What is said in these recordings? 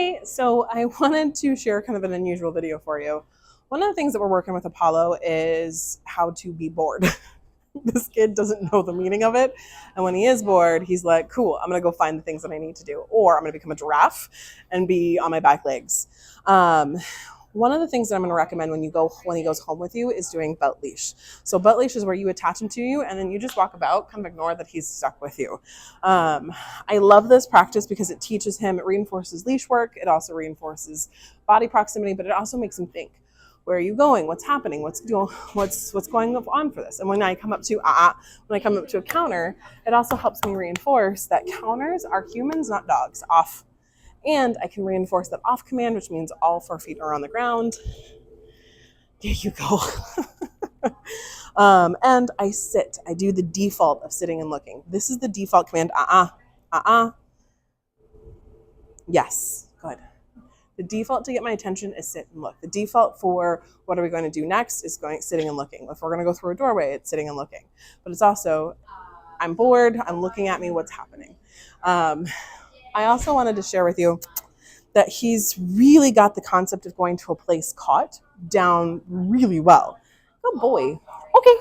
Hey, so I wanted to share kind of an unusual video for you. One of the things that we're working with Apollo is how to be bored. This kid doesn't know the meaning of it. And when he is bored, he's like, cool, I'm going to go find the things that I need to do. Or I'm going to become a giraffe and be on my back legs. One of the things that I'm going to recommend when he goes home with you is doing belt leash. So belt leash is where you attach him to you and then you just walk about, kind of ignore that he's stuck with you. I love this practice because it teaches him, it reinforces leash work. It also reinforces body proximity, but it also makes him think. Where are you going? What's happening? What's going on for this? And when I come up to a counter, it also helps me reinforce that counters are humans, not dogs. Off. And I can reinforce that off command, which means all 4 feet are on the ground. There you go. And I sit. I do the default of sitting and looking. This is the default command. Yes. Good. The default to get my attention is sit and look. The default for what are we going to do next is sitting and looking. If we're going to go through a doorway, it's sitting and looking. But it's also, I'm bored, I'm looking at me, what's happening. I also wanted to share with you that he's really got the concept of going to a place caught down really well. Good boy. Okay.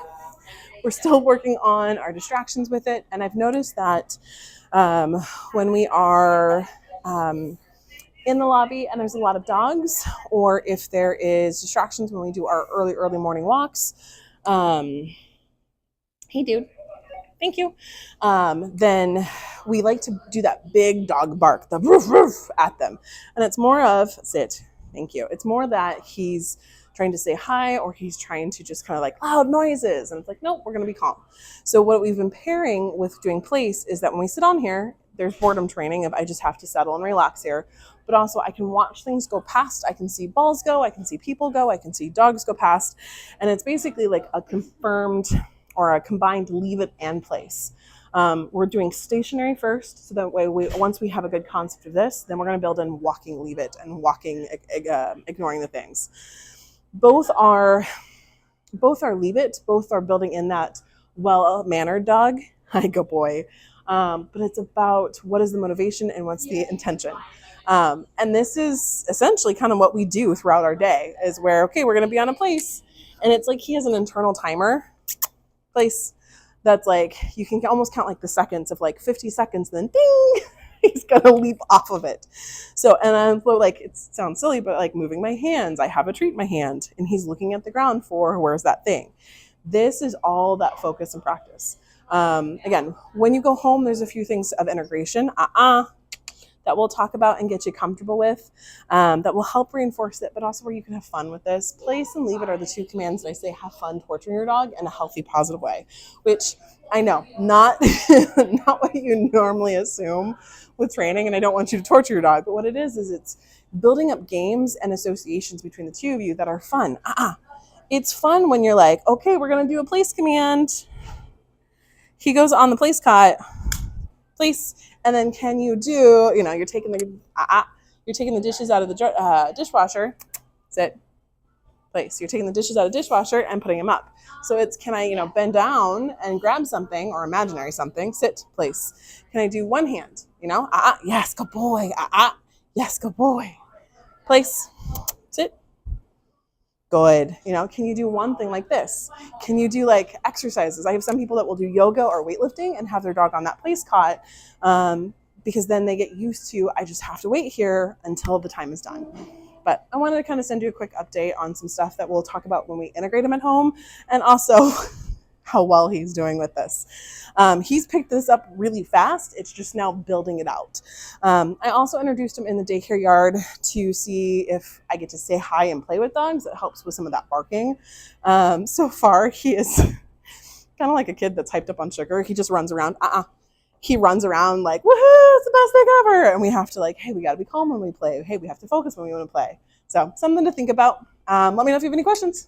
We're still working on our distractions with it. And I've noticed that when we are in the lobby and there's a lot of dogs, or if there is distractions when we do our early morning walks, hey dude, thank you, then we like to do that big dog bark, the roof roof at them. And it's more of sit, thank you. It's more that he's trying to say hi, or he's trying to just kind of like loud noises. And it's like, nope, we're going to be calm. So what we've been pairing with doing place is that when we sit on here, there's boredom training of I just have to settle and relax here. But also I can watch things go past. I can see balls go. I can see people go. I can see dogs go past. And it's basically like a confirmed or a combined leave it and place. We're doing stationary first. So that way, once we have a good concept of this, then we're going to build in walking, leave it, and walking, ignoring the things. Both are leave it. Both are building in that well-mannered dog. Hi, good boy. But it's about what is the motivation and what's the intention. And this is essentially kind of what we do throughout our day is where, okay, we're going to be on a place. And it's like he has an internal timer place that's like, you can almost count like the seconds of like 50 seconds, then ding, he's going to leap off of it. So, and I'm like, it sounds silly, but like moving my hands, I have a treat in my hand and he's looking at the ground for where's that thing. This is all that focus and practice. Again, when you go home, there's a few things of integration that we'll talk about and get you comfortable with, that will help reinforce it, but also where you can have fun with this. Place and leave it are the 2 commands that I say have fun torturing your dog in a healthy, positive way, which I know, not what you normally assume with training, and I don't want you to torture your dog, but what it is it's building up games and associations between the 2 of you that are fun. It's fun when you're like, okay, we're going to do a place command. He goes on the place cot, place, and then can you do, you're taking the dishes out of the dishwasher, sit, place. You're taking the dishes out of the dishwasher and putting them up. So it's, can I, bend down and grab something or imaginary something, sit, place. Can I do one hand, yes, good boy, yes, good boy, place, sit. Good. Can you do one thing like this? Can you do like exercises? I have some people that will do yoga or weightlifting and have their dog on that place cot, because then they get used to, I just have to wait here until the time is done. But I wanted to kind of send you a quick update on some stuff that we'll talk about when we integrate him at home, and also how well he's doing with this. He's picked this up really fast. It's just now building it out. I also introduced him in the daycare yard to see if I get to say hi and play with dogs. It helps with some of that barking. So far, he is kind of like a kid that's hyped up on sugar. He just runs around. He runs around like, woohoo, it's the best thing ever. And we have to like, hey, we got to be calm when we play. Hey, we have to focus when we want to play. So something to think about. Let me know if you have any questions.